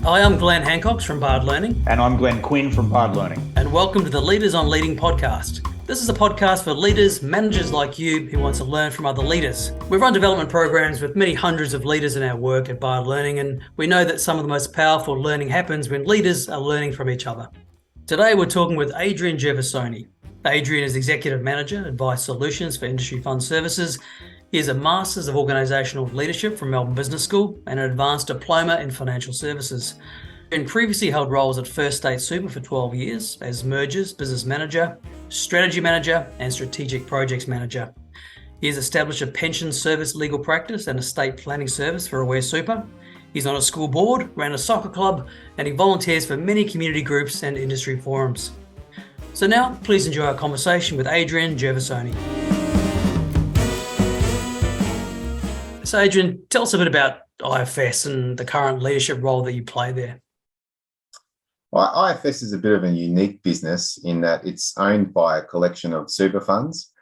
Hi, I'm Glenn Hancox from Bard Learning. And I'm Glenn Quinn from Bard Learning. And welcome to the Leaders on Leading podcast. This is a podcast for leaders, managers like you who want to learn from other leaders. We run development programs with many hundreds of leaders in our work at Bard Learning, and we know that some of the most powerful learning happens when leaders are learning from each other. Today, we're talking with Adrian Gervasoni. Adrian is Executive Manager, Advice Solutions for Industry Fund Services. He has a Masters of Organisational Leadership from Melbourne Business School and an Advanced Diploma in Financial Services. And previously held roles at First State Super for 12 years as Mergers Business Manager, Strategy Manager, and Strategic Projects Manager. He has established a pension service legal practice and estate planning service for Aware Super. He's on a school board, ran a soccer club, and he volunteers for many community groups and industry forums. So now, please enjoy our conversation with Adrian Gervasoni. So Adrian, tell us a bit about IFS and the current leadership role that you play there. Well, IFS is a bit of a unique business in that it's owned by a collection of super funds,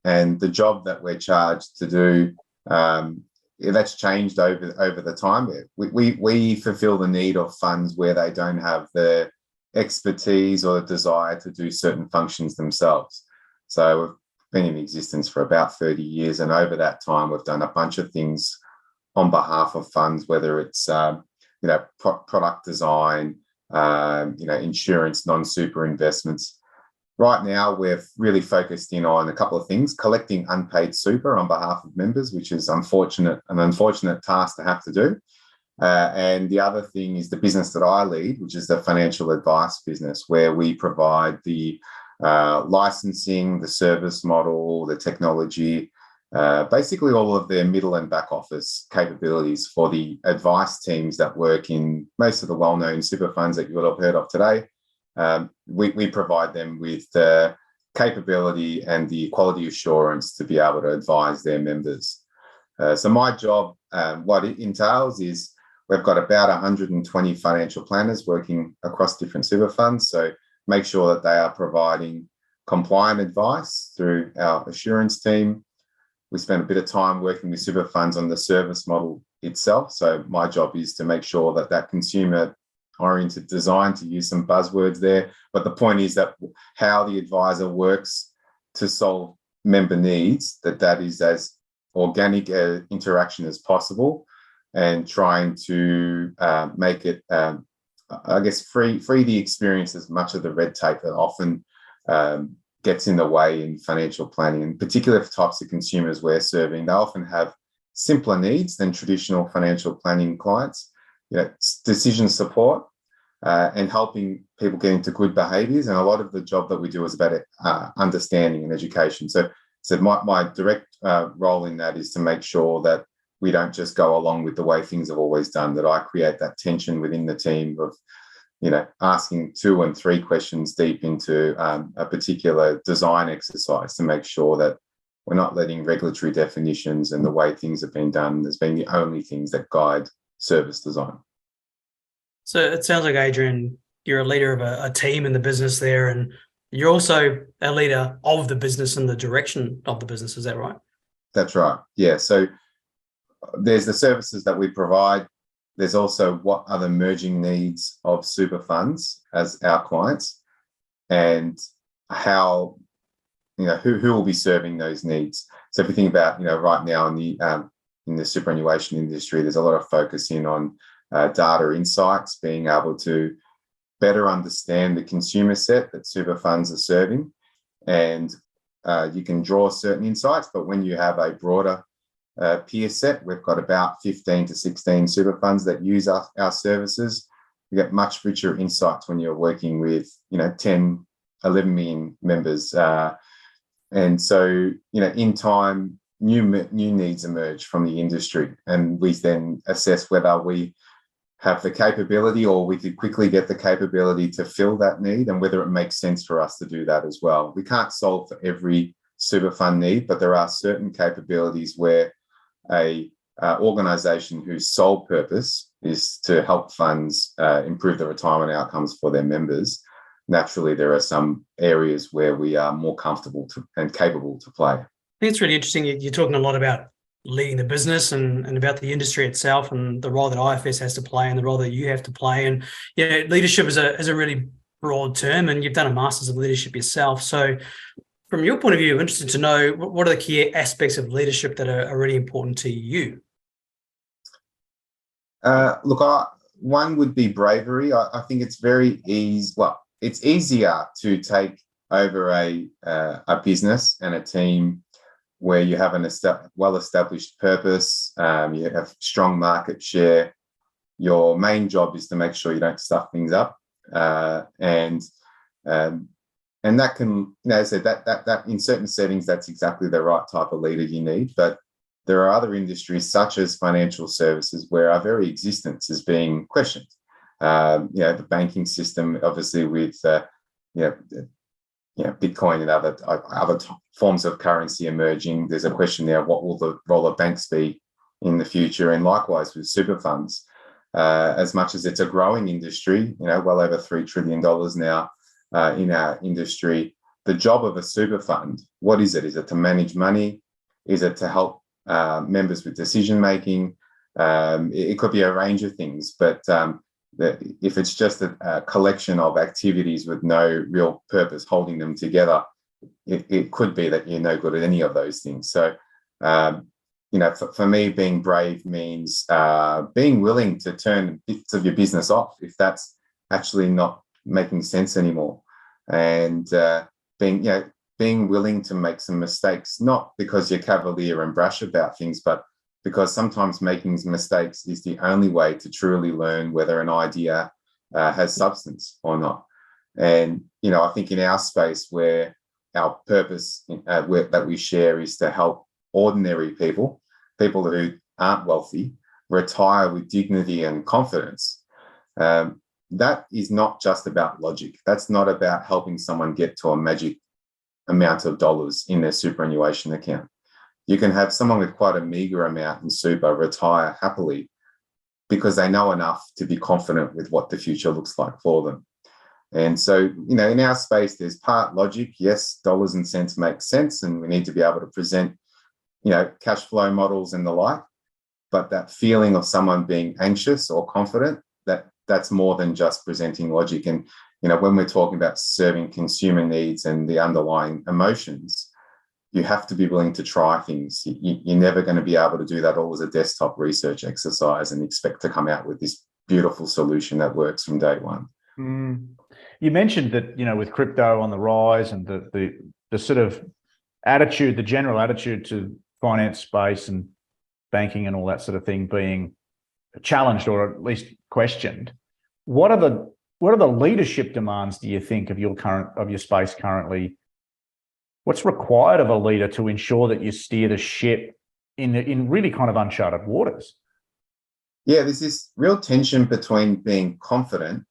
and the job that we're charged to do, that's changed over the time. We fulfill the need of funds where they don't have the expertise or the desire to do certain functions themselves. So we've been in existence for about 30 years, and over that time, we've done a bunch of things on behalf of funds, whether it's product design, insurance, non-super investments. Right now, we're really focused in on a couple of things: collecting unpaid super on behalf of members, which is an unfortunate task to have to do. And the other thing is the business that I lead, which is the financial advice business, where we provide the licensing, the service model, the technology, basically all of their middle and back office capabilities for the advice teams that work in most of the well-known super funds that you will have heard of today. We provide them with the capability and the quality assurance to be able to advise their members. So my job, what it entails is we've got about 120 financial planners working across different super funds. So make sure that they are providing compliant advice through our assurance team. We spend a bit of time working with super funds on the service model itself. So my job is to make sure that consumer-oriented design, to use some buzzwords there, but the point is that how the advisor works to solve member needs, that is as organic interaction as possible, and trying to make it, free the experience as much of the red tape that often gets in the way in financial planning, and particularly for types of consumers we're serving. They often have simpler needs than traditional financial planning clients. Decision support and helping people get into good behaviours, and a lot of the job that we do is about understanding and education. So my direct role in that is to make sure that we don't just go along with the way things have always done, that I create that tension within the team of asking 2 and 3 questions deep into a particular design exercise to make sure that we're not letting regulatory definitions and the way things have been done as being the only things that guide service design. So it sounds like, Adrian, you're a leader of a team in the business there, and you're also a leader of the business and the direction of the business. Is that right? That's right. Yeah. So there's the services that we provide. There's also what are the merging needs of super funds as our clients, and how, who will be serving those needs. So if you think about, right now in the superannuation industry, there's a lot of focus on data insights, being able to better understand the consumer set that super funds are serving, and you can draw certain insights. But when you have a broader peer set, we've got about 15 to 16 super funds that use our services. You get much richer insights when you're working with 10, 11 million members, and so in time new needs emerge from the industry, and we then assess whether we have the capability or we could quickly get the capability to fill that need, and whether it makes sense for us to do that as well. We can't solve for every super fund need, but there are certain capabilities where a organisation whose sole purpose is to help funds improve the retirement outcomes for their members. Naturally, there are some areas where we are more comfortable and capable to play. I think it's really interesting. You're talking a lot about leading the business and about the industry itself and the role that IFS has to play and the role that you have to play. And leadership is a really broad term, and you've done a master's of leadership yourself. So from your point of view, I'm interested to know what are the key aspects of leadership that are really important to you? One would be bravery. I think it's very easy. Well, it's easier to take over a business and a team where you have an well-established purpose, you have strong market share. Your main job is to make sure you don't stuff things up, and that can, as I said, that in certain settings, that's exactly the right type of leader you need. But there are other industries, such as financial services, where our very existence is being questioned. The banking system, obviously, with Bitcoin and other forms of currency emerging, there's a question there: what will the role of banks be in the future? And likewise with super funds, as much as it's a growing industry, well over $3 trillion now in our industry. The job of a super fund, what is it? Is it to manage money? Is it to help members with decision making? It could be a range of things, but if it's just a collection of activities with no real purpose holding them together, it could be that you're no good at any of those things. So, for me, being brave means being willing to turn bits of your business off if that's actually not making sense anymore, and being willing to make some mistakes, not because you're cavalier and brash about things, but because sometimes making mistakes is the only way to truly learn whether an idea has substance or not. And, I think in our space, where our purpose that we share is to help ordinary people who aren't wealthy, retire with dignity and confidence, that is not just about logic. That's not about helping someone get to a magic amount of dollars in their superannuation account. You can have someone with quite a meager amount in super retire happily because they know enough to be confident with what the future looks like for them. And so, in our space, there's part logic. Yes, dollars and cents make sense, and we need to be able to present, cash flow models and the like. But that feeling of someone being anxious or confident, that's more than just presenting logic. And, when we're talking about serving consumer needs and the underlying emotions, you have to be willing to try things. You're never going to be able to do that all as a desktop research exercise and expect to come out with this beautiful solution that works from day one. You mentioned that, with crypto on the rise and the sort of attitude, the general attitude to finance space and banking and all that sort of thing being challenged or at least questioned. What are the leadership demands, do you think, of your space currently? What's required of a leader to ensure that you steer the ship in really kind of uncharted waters? Yeah, there's this real tension between being confident,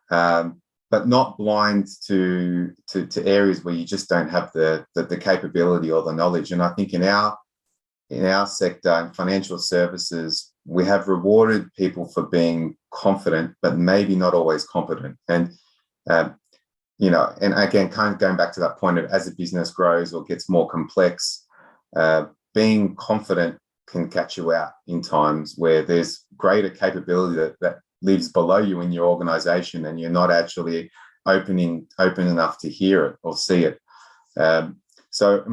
but not blind to areas where you just don't have the capability or the knowledge. And I think in our sector, in financial services, we have rewarded people for being confident, but maybe not always competent. And and again, kind of going back to that point of as a business grows or gets more complex, being confident can catch you out in times where there's greater capability that lives below you in your organization, and you're not actually open enough to hear it or see it. So,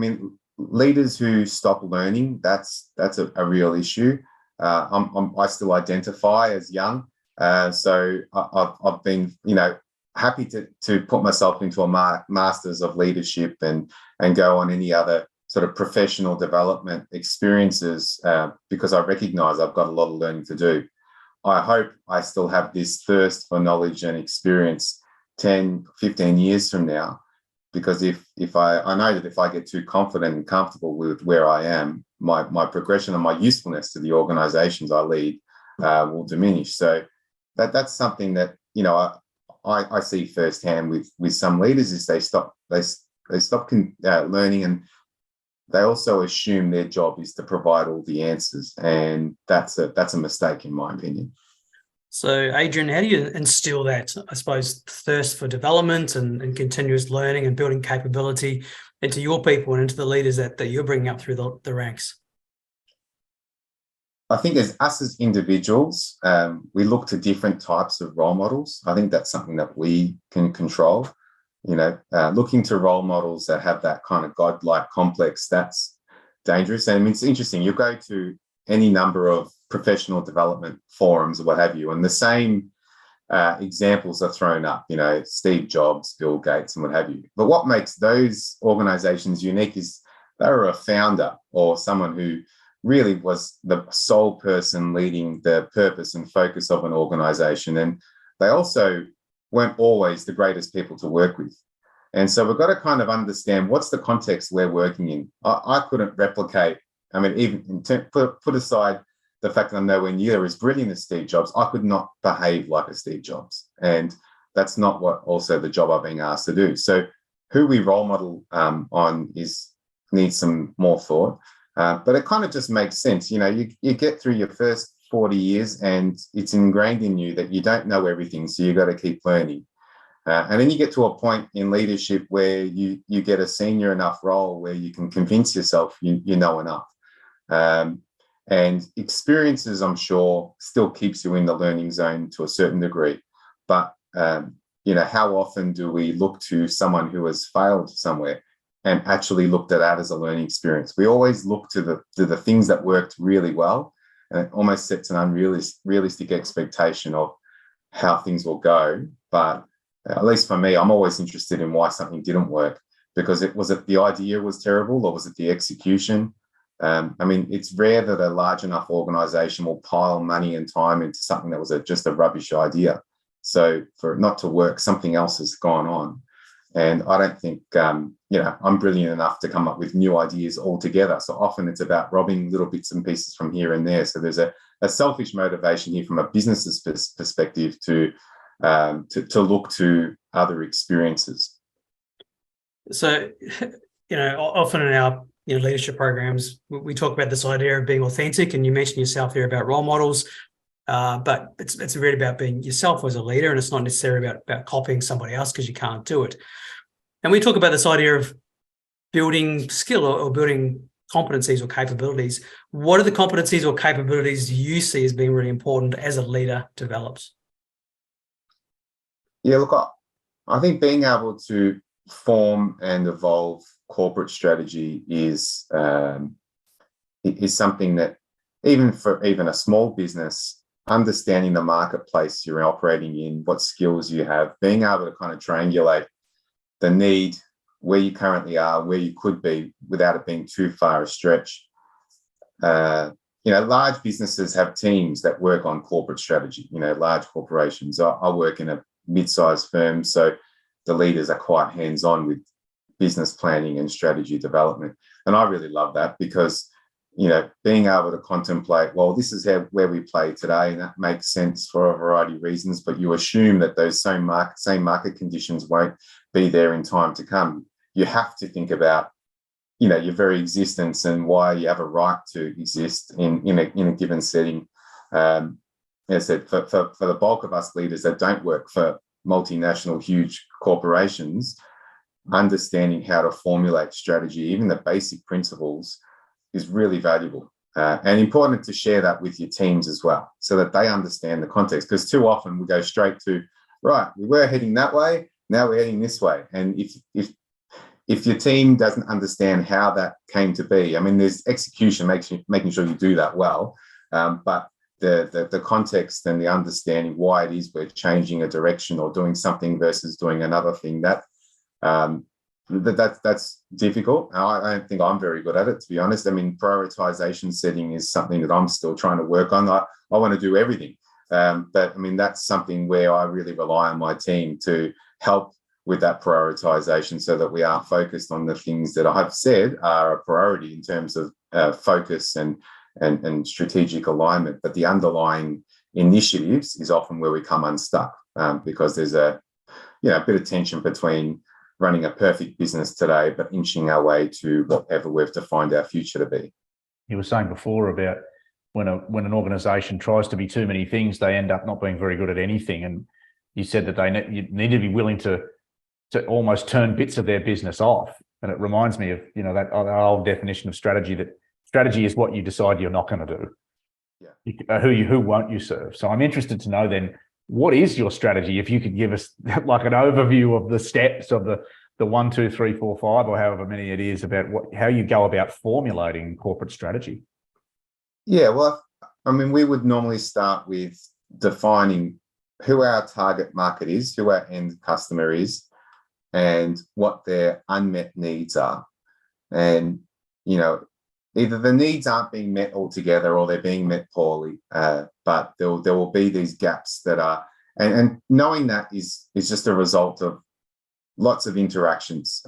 leaders who stop learning, that's a real issue. I still identify as young, so I've been, happy to put myself into a master's of leadership and go on any other sort of professional development experiences because I recognize I've got a lot of learning to do. I hope I still have this thirst for knowledge and experience 10, 15 years from now, because if I know that if I get too confident and comfortable with where I am, my progression and my usefulness to the organizations I lead will diminish. So that's something that, I see firsthand with some leaders is they stop learning, and they also assume their job is to provide all the answers, and that's a mistake in my opinion. So, Adrian, how do you instill that, I suppose, thirst for development and continuous learning and building capability into your people and into the leaders that you're bringing up through the ranks? I think as us as individuals, we look to different types of role models. I think that's something that we can control. Looking to role models that have that kind of godlike complex, that's dangerous. And I mean, it's interesting. You go to any number of professional development forums or what have you, and the same examples are thrown up, Steve Jobs, Bill Gates, and what have you. But what makes those organizations unique is they were a founder or someone who really was the sole person leading the purpose and focus of an organization. And they also weren't always the greatest people to work with. And so we've got to kind of understand what's the context we're working in. I couldn't replicate, I mean, even put aside the fact that I'm nowhere near as brilliant as Steve Jobs, I could not behave like a Steve Jobs. And that's not what also the job I'm being asked to do. So who we role model on needs some more thought. But it kind of just makes sense. You get through your first 40 years and it's ingrained in you that you don't know everything. So you've got to keep learning. And then you get to a point in leadership where you get a senior enough role where you can convince yourself you know enough. And experiences, I'm sure, still keeps you in the learning zone to a certain degree. But, how often do we look to someone who has failed somewhere and actually looked at that as a learning experience? We always look to the things that worked really well, and it almost sets an unrealistic expectation of how things will go. But at least for me, I'm always interested in why something didn't work, because was it the idea was terrible or was it the execution? It's rare that a large enough organization will pile money and time into something that was just a rubbish idea. So for it not to work, something else has gone on. And I don't think, I'm brilliant enough to come up with new ideas altogether. So often it's about robbing little bits and pieces from here and there. So there's a selfish motivation here from a business's perspective to look to other experiences. So, often in our leadership programs, we talk about this idea of being authentic, and you mentioned yourself there about role models. But it's really about being yourself as a leader, and it's not necessarily about copying somebody else because you can't do it. And we talk about this idea of building skill or building competencies or capabilities. What are the competencies or capabilities you see as being really important as a leader develops? Yeah, look, I think being able to form and evolve corporate strategy is something that even for a small business, understanding the marketplace you're operating in, what skills you have, being able to kind of triangulate the need, where you currently are, where you could be without it being too far a stretch. Large businesses have teams that work on corporate strategy, large corporations. I work in a mid-sized firm, so the leaders are quite hands-on with business planning and strategy development. And I really love that because, being able to contemplate, well, this is where we play today, and that makes sense for a variety of reasons, but you assume that those same market conditions won't be there in time to come. You have to think about, your very existence and why you have a right to exist in a given setting. As I said, for the bulk of us leaders that don't work for multinational, huge corporations, understanding how to formulate strategy, even the basic principles, is really valuable and important to share that with your teams as well, so that they understand the context. Because too often we go straight to, right, we were heading that way, now we're heading this way. And if your team doesn't understand how that came to be, there's execution, making sure you do that well, but the context and the understanding why it is we're changing a direction or doing something versus doing another thing, that's difficult. I don't think I'm very good at it, to be honest. Prioritization setting is something that I'm still trying to work on. I want to do everything. But that's something where I really rely on my team to help with that prioritization so that we are focused on the things that I've said are a priority in terms of focus and strategic alignment. But the underlying initiatives is often where we come unstuck because there's a bit of tension between running a perfect business today, but inching our way to whatever we've defined our future to be. You were saying before about when an organisation tries to be too many things, they end up not being very good at anything. And you said that you need to be willing to almost turn bits of their business off. And it reminds me of that old definition of strategy, that strategy is what you decide you're not going to do. who won't you serve? So I'm interested to know then, what is your strategy? If you could give us like an overview of the steps of the 1, 2, 3, 4, 5, or however many it is, about how you go about formulating corporate strategy. Yeah, well, I mean, we would normally start with defining who our target market is, who our end customer is, and what their unmet needs are. And, you know, either the needs aren't being met altogether or they're being met poorly, but there will be these gaps that are, and knowing that is just a result of lots of interactions,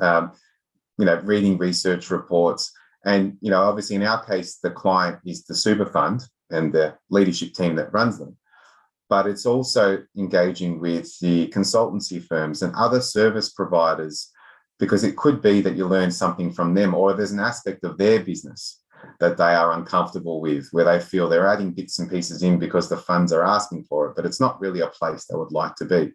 reading research reports. And, obviously in our case, the client is the super fund and the leadership team that runs them. But it's also engaging with the consultancy firms and other service providers, because it could be that you learn something from them, or there's an aspect of their business that they are uncomfortable with, where they feel they're adding bits and pieces in because the funds are asking for it, but it's not really a place they would like to be.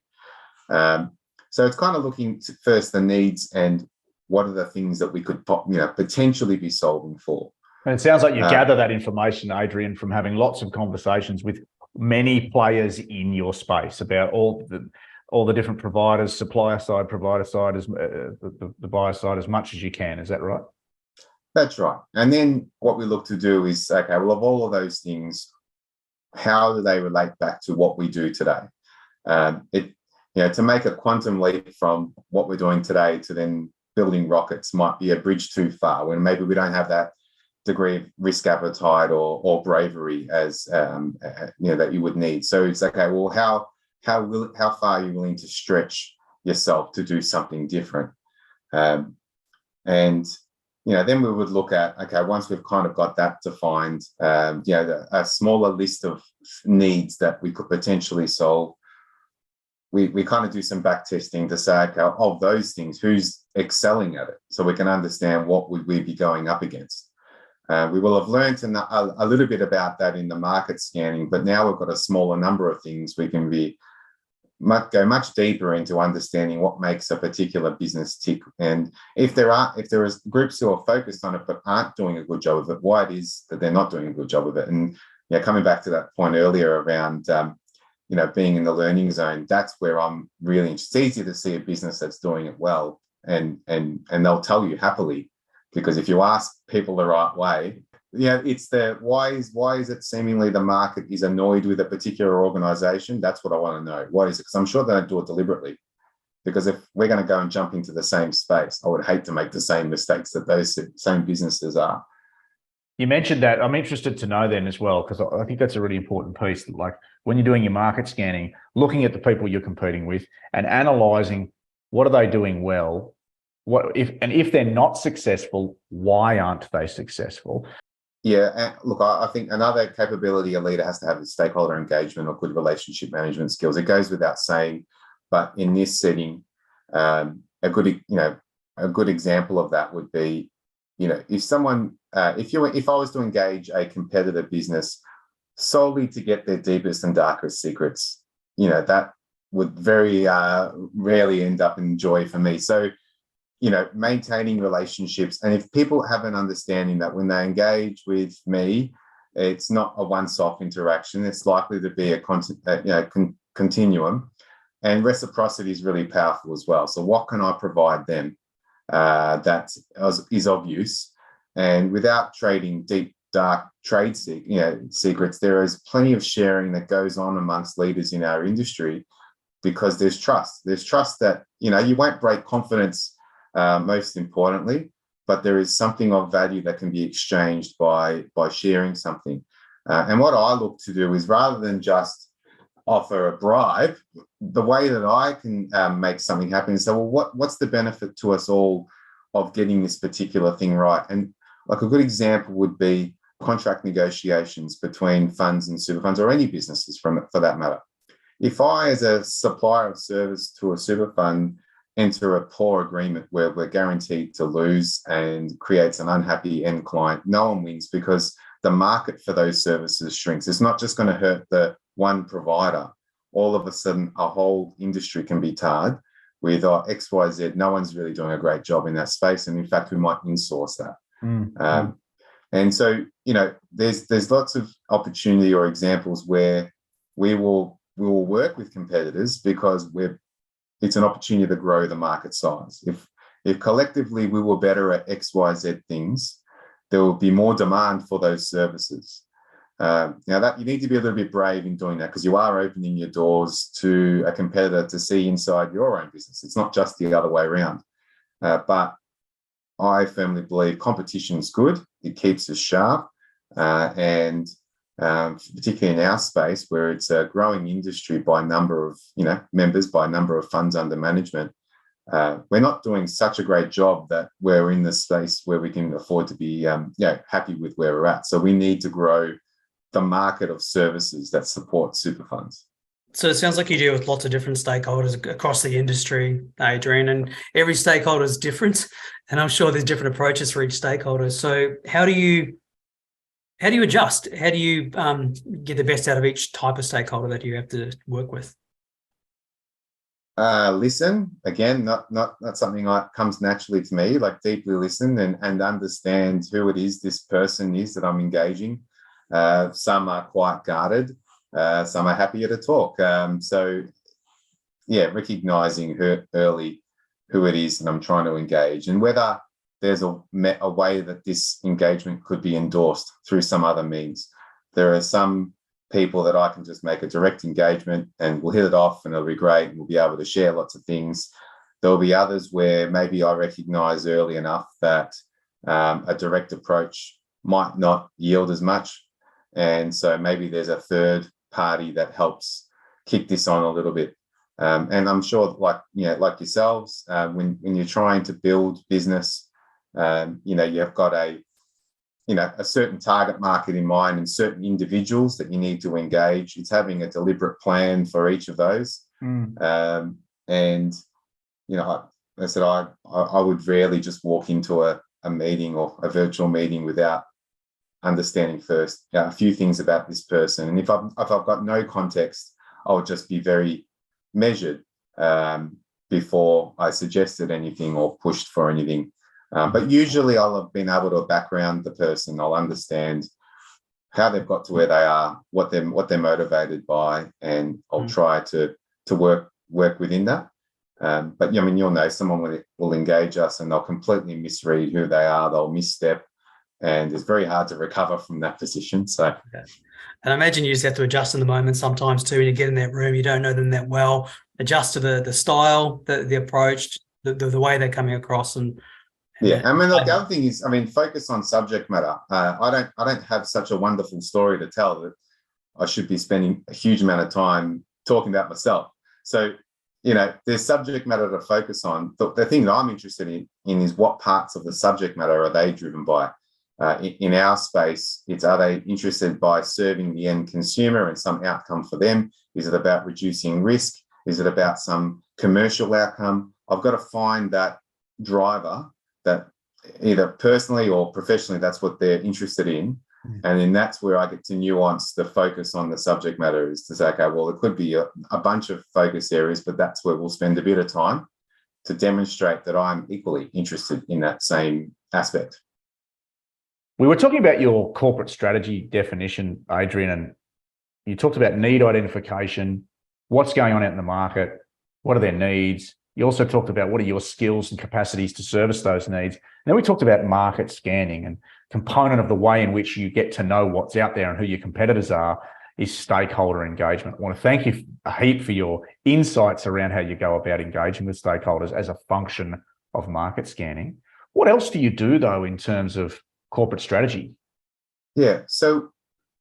So it's kind of looking to first the needs and what are the things that we could potentially be solving for. And it sounds like you gather that information, Adrian, from having lots of conversations with many players in your space about all the different providers, supplier side, provider side, as the buyer side, as much as you can. Is that right? That's right. And then what we look to do is, okay, well, of all of those things, how do they relate back to what we do today? To make a quantum leap from what we're doing today to then building rockets might be a bridge too far, when maybe we don't have that degree of risk appetite or bravery as that you would need. So it's okay, well, how far are you willing to stretch yourself to do something different? And then we would look at, okay, once we've kind of got that defined, a smaller list of needs that we could potentially solve. We kind of do some back testing to say, okay, of those things, who's excelling at it, so we can understand what would we be going up against. We will have learned a little bit about that in the market scanning, but now we've got a smaller number of things. We can go much deeper into understanding what makes a particular business tick, and if there are groups who are focused on it but aren't doing a good job of it, why it is that they're not doing a good job of it. And coming back to that point earlier around being in the learning zone, that's where I'm really interested. It's easy to see a business that's doing it well, and they'll tell you happily, because if you ask people the right way, it's the why is it seemingly the market is annoyed with a particular organization? That's what I want to know. Why is it? Because I'm sure they don't do it deliberately. Because if we're going to go and jump into the same space, I would hate to make the same mistakes that those same businesses are. You mentioned that. I'm interested to know then as well, because I think that's a really important piece. Like when you're doing your market scanning, looking at the people you're competing with and analysing what are they doing well, if they're not successful, why aren't they successful? Yeah, and look, I think another capability a leader has to have is stakeholder engagement or good relationship management skills. It goes without saying, but in this setting, a good example of that would be, if someone, if I was to engage a competitor business solely to get their deepest and darkest secrets, that would very rarely end up in joy for me. So, maintaining relationships. And if people have an understanding that when they engage with me, it's not a once-off interaction, it's likely to be a continuum. And reciprocity is really powerful as well. So what can I provide them that is of use? And without trading deep, dark trade secrets, there is plenty of sharing that goes on amongst leaders in our industry, because there's trust. There's trust that, you won't break confidence, most importantly, but there is something of value that can be exchanged by sharing something. And what I look to do is, rather than just offer a bribe, the way that I can make something happen is say, well, what's the benefit to us all of getting this particular thing right? And like a good example would be contract negotiations between funds and super funds, or any businesses for that matter. If I, as a supplier of service to a super fund, enter a poor agreement where we're guaranteed to lose and creates an unhappy end client, no one wins, because the market for those services shrinks. It's not just going to hurt the one provider. All of a sudden, a whole industry can be tarred with XYZ. No one's really doing a great job in that space. And in fact, we might insource that. And so, there's lots of opportunity or examples where we will work with competitors because it's an opportunity to grow the market size. If collectively we were better at XYZ things, there will be more demand for those services. Now that you need to be a little bit brave in doing that, because you are opening your doors to a competitor to see inside your own business. It's not just the other way around. But I firmly believe competition is good. It keeps us sharp. And particularly in our space, where it's a growing industry by number of members, by number of funds under management, we're not doing such a great job that we're in the space where we can afford to be happy with where we're at. So we need to grow the market of services that support super funds. So it sounds like you deal with lots of different stakeholders across the industry, Adrian, and every stakeholder is different, and I'm sure there's different approaches for each stakeholder. So how do you adjust? How do you get the best out of each type of stakeholder that you have to work with? Listen, again, not something that comes naturally to me, like deeply listen and understand who it is this person is that I'm engaging. Some are quite guarded. Some are happier to talk. Recognizing early who it is that I'm trying to engage, and whether there's a way that this engagement could be endorsed through some other means. There are some people that I can just make a direct engagement and we'll hit it off and it'll be great and we'll be able to share lots of things. There'll be others where maybe I recognize early enough that a direct approach might not yield as much. And so maybe there's a third party that helps kick this on a little bit. And I'm sure like yourselves, when you're trying to build business, you've got a certain target market in mind and certain individuals that you need to engage. It's having a deliberate plan for each of those. I said, I would rarely just walk into a meeting or a virtual meeting without understanding first a few things about this person. And if I've got no context, I'll just be very measured before I suggested anything or pushed for anything. But usually I'll have been able to background the person. I'll understand how they've got to where they are, what they're motivated by, and I'll try to work within that. But you'll know someone will engage us and they'll completely misread who they are. They'll misstep, and it's very hard to recover from that position. So, okay. And I imagine you just have to adjust in the moment sometimes too. When you get in that room, you don't know them that well. Adjust to the style, the approach, the way they're coming across, and yeah. I mean, the other thing is, focus on subject matter. I don't have such a wonderful story to tell that I should be spending a huge amount of time talking about myself. So, there's subject matter to focus on. The thing that I'm interested in is what parts of the subject matter are they driven by? In our space, are they interested by serving the end consumer and some outcome for them? Is it about reducing risk? Is it about some commercial outcome? I've got to find that driver that either personally or professionally, that's what they're interested in. And then that's where I get to nuance the focus on the subject matter, is to say, okay, well, it could be a bunch of focus areas, but that's where we'll spend a bit of time to demonstrate that I'm equally interested in that same aspect. We were talking about your corporate strategy definition, Adrian, and you talked about need identification, what's going on out in the market, what are their needs. You also talked about what are your skills and capacities to service those needs. And then we talked about market scanning, and component of the way in which you get to know what's out there and who your competitors are is stakeholder engagement. I want to thank you a heap for your insights around how you go about engaging with stakeholders as a function of market scanning. What else do you do, though, in terms of corporate strategy? Yeah. So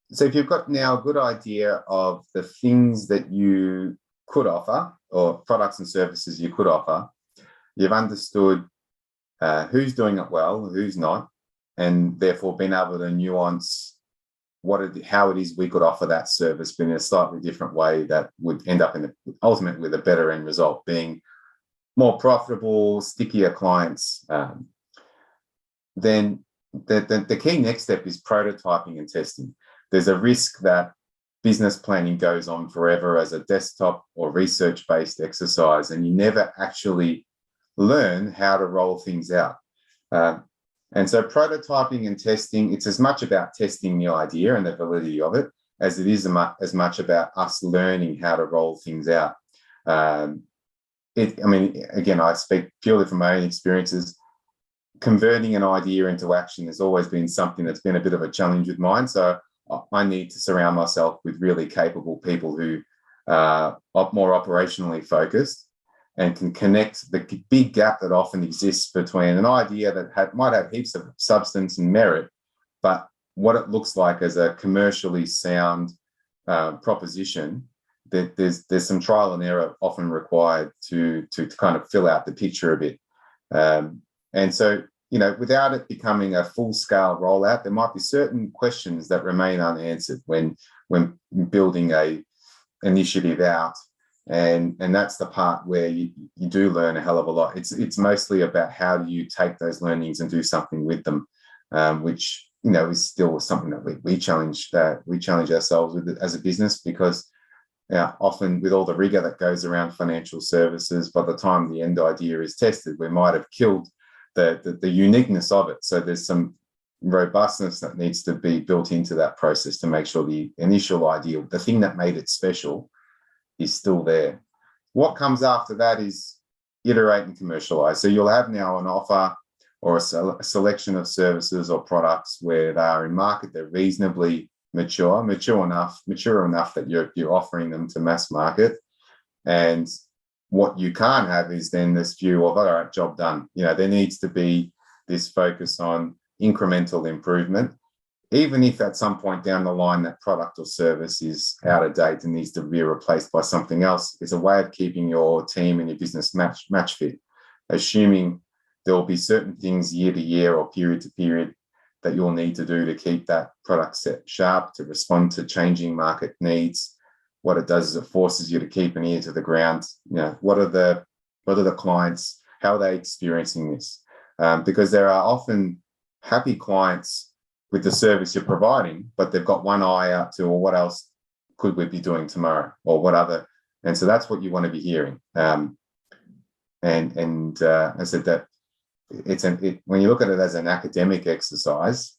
if you've got now a good idea of the things that you could offer, or products and services you could offer, you've understood who's doing it well, who's not, and therefore been able to nuance how it is we could offer that service, but in a slightly different way that would end up ultimately with a better end result, being more profitable, stickier clients. Then the key next step is prototyping and testing. There's a risk that business planning goes on forever as a desktop or research-based exercise, and you never actually learn how to roll things out. And so prototyping and testing, it's as much about testing the idea and the validity of it as it is as much about us learning how to roll things out. Again, I speak purely from my own experiences. Converting an idea into action has always been something that's been a bit of a challenge with mine. So I need to surround myself with really capable people who are more operationally focused and can connect the big gap that often exists between an idea that might have heaps of substance and merit, but what it looks like as a commercially sound proposition, that there's some trial and error often required to kind of fill out the picture a bit. And so, without it becoming a full-scale rollout, there might be certain questions that remain unanswered when building a initiative out. And that's the part where you do learn a hell of a lot. It's mostly about how do you take those learnings and do something with them, which is still something that we challenge ourselves with as a business, because often with all the rigor that goes around financial services, by the time the end idea is tested, we might have killed the uniqueness of it. So there's some robustness that needs to be built into that process to make sure the initial idea, the thing that made it special, is still there. What comes after that is iterate and commercialize. So you'll have now an offer or a selection of services or products where they are in market, they're reasonably mature enough that you're offering them to mass market. And what you can't have is then this view of, all right, job done. There needs to be this focus on incremental improvement, even if at some point down the line that product or service is out of date and needs to be replaced by something else. It's a way of keeping your team and your business match fit, assuming there will be certain things year to year or period to period that you'll need to do to keep that product set sharp, to respond to changing market needs. What it does is it forces you to keep an ear to the ground. What are the clients? How are they experiencing this? Because there are often happy clients with the service you're providing, but they've got one eye out to, well, what else could we be doing tomorrow, or what other? And so that's what you want to be hearing. I said that when you look at it as an academic exercise,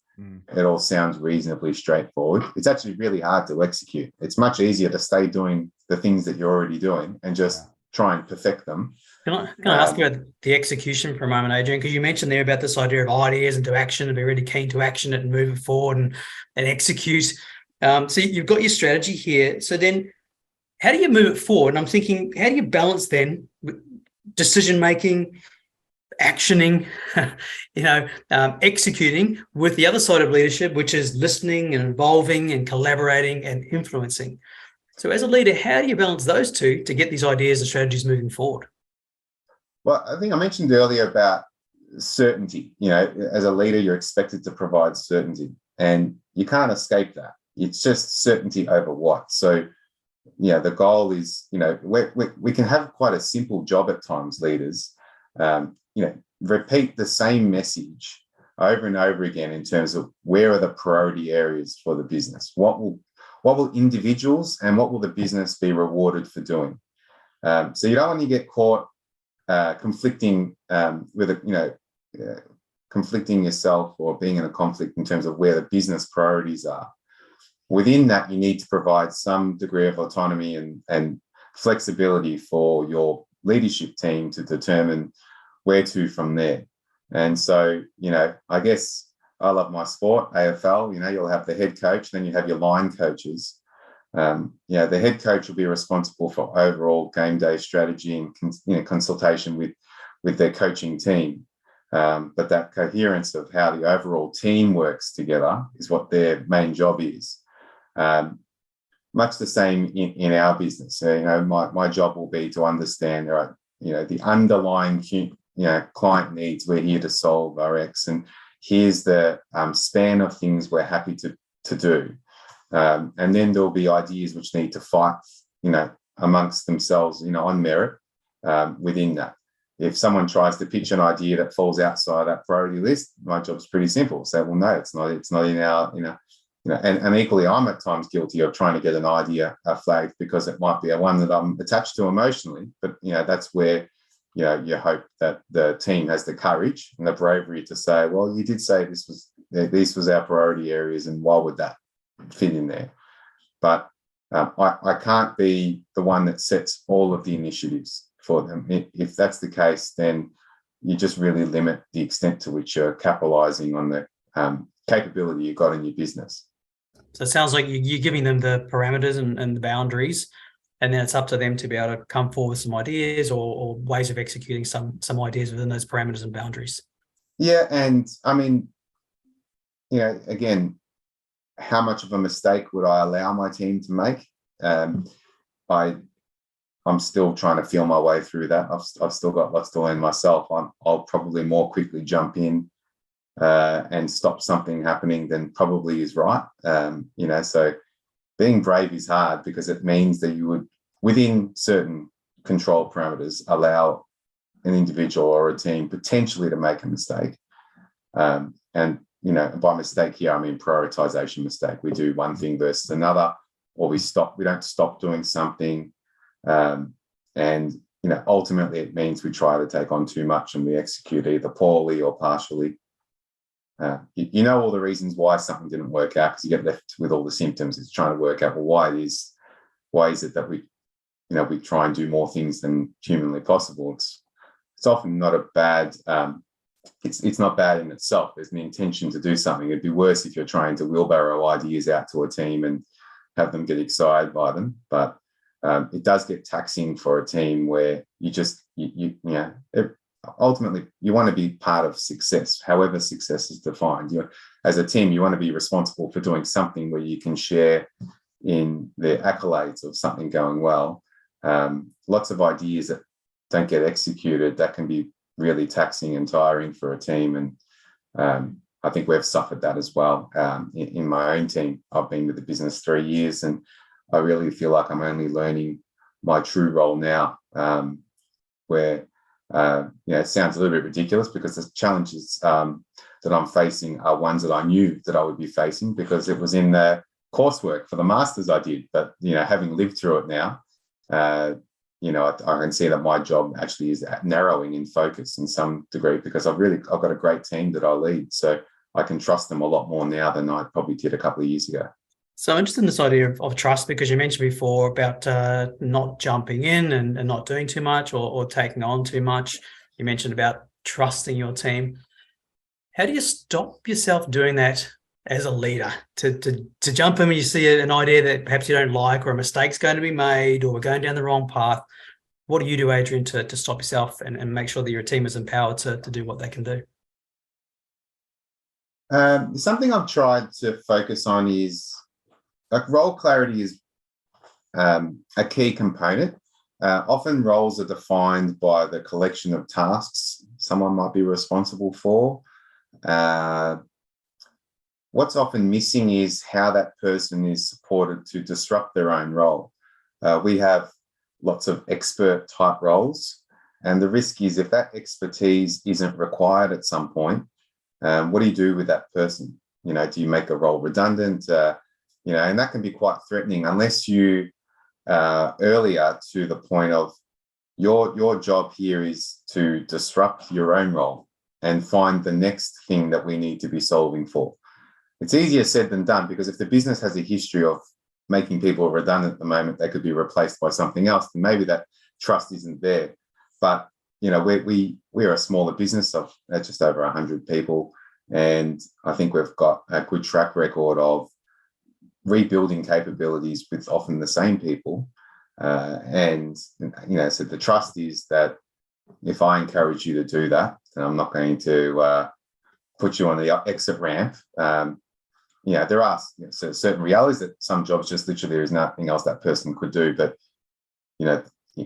it all sounds reasonably straightforward. It's actually really hard to execute. It's much easier to stay doing the things that you're already doing and just try and perfect them. Can I ask you about the execution for a moment, Adrian? Because you mentioned there about this idea of ideas and to action, and be really keen to action it and move it forward and execute. So you've got your strategy here. So then how do you move it forward? And I'm thinking, how do you balance then decision-making, actioning, executing with the other side of leadership, which is listening and involving and collaborating and influencing? So as a leader, how do you balance those two to get these ideas and strategies moving forward? Well, I think I mentioned earlier about certainty. As a leader, you're expected to provide certainty, and you can't escape that. It's just certainty over what. So, the goal is, we can have quite a simple job at times, leaders. Repeat the same message over and over again in terms of where are the priority areas for the business. What will individuals and what will the business be rewarded for doing? So you don't want to get caught conflicting conflicting yourself or being in a conflict in terms of where the business priorities are. Within that, you need to provide some degree of autonomy and flexibility for your leadership team to determine where to from there. And so, I guess I love my sport, AFL. You'll have the head coach, then you have your line coaches. The head coach will be responsible for overall game day strategy and consultation with their coaching team. But that coherence of how the overall team works together is what their main job is. Much the same in our business. So, my job will be to understand, the underlying client needs we're here to solve are X, and here's the span of things we're happy to do. And then there'll be ideas which need to fight, amongst themselves, on merit within that. If someone tries to pitch an idea that falls outside that priority list, my job's pretty simple. Say, well, no, it's not in our, and equally, I'm at times guilty of trying to get an idea flagged because it might be one that I'm attached to emotionally, but that's where you hope that the team has the courage and the bravery to say, well, you did say this was our priority areas, and why would that fit in there? But I can't be the one that sets all of the initiatives for them. If that's the case, then you just really limit the extent to which you're capitalizing on the capability you've got in your business. So it sounds like you're giving them the parameters and the boundaries, and then it's up to them to be able to come forward with some ideas or ways of executing some ideas within those parameters and boundaries. Yeah, and I mean, again, how much of a mistake would I allow my team to make? I'm still trying to feel my way through that. I've still got lots to learn myself. I'll probably more quickly jump in and stop something happening than probably is right. So being brave is hard because it means that you would, within certain control parameters, allow an individual or a team potentially to make a mistake. And by mistake here, I mean prioritization mistake. We do one thing versus another, or we don't stop doing something. And ultimately it means we try to take on too much and we execute either poorly or partially. All the reasons why something didn't work out, because you get left with all the symptoms. It's trying to work out, well, why is it that we try and do more things than humanly possible. It's often not a bad it's not bad in itself. There's an intention to do something. It'd be worse if you're trying to wheelbarrow ideas out to a team and have them get excited by them. But it does get taxing for a team where ultimately you want to be part of success, however success is defined. As a team, you want to be responsible for doing something where you can share in the accolades of something going well. Lots of ideas that don't get executed, that can be really taxing and tiring for a team. And I think we've suffered that as well. In my own team, I've been with the business 3 years, and I really feel like I'm only learning my true role now, where it sounds a little bit ridiculous because the challenges that I'm facing are ones that I knew that I would be facing because it was in the coursework for the masters I did. But having lived through it now, I can see that my job actually is narrowing in focus in some degree because I've got a great team that I lead, so I can trust them a lot more now than I probably did a couple of years ago. So I'm interested in this idea of trust, because you mentioned before about not jumping in and not doing too much or taking on too much. You mentioned about trusting your team. How do you stop yourself doing that as a leader, to jump in when you see an idea that perhaps you don't like, or a mistake's going to be made, or we're going down the wrong path? What do you do, Adrian, to stop yourself and make sure that your team is empowered to do what they can do? Something I've tried to focus on is role clarity is a key component. Often roles are defined by the collection of tasks someone might be responsible for. What's often missing is how that person is supported to disrupt their own role. We have lots of expert type roles, and the risk is if that expertise isn't required at some point, what do you do with that person? Do you make a role redundant? And that can be quite threatening unless you earlier to the point of your job here is to disrupt your own role and find the next thing that we need to be solving for. It's easier said than done, because if the business has a history of making people redundant at the moment, they could be replaced by something else, and maybe that trust isn't there. But we're a smaller business of just over 100 people, and I think we've got a good track record of rebuilding capabilities with often the same people. So the trust is that if I encourage you to do that, then I'm not going to put you on the exit ramp. There are certain realities that some jobs just literally there is nothing else that person could do. But,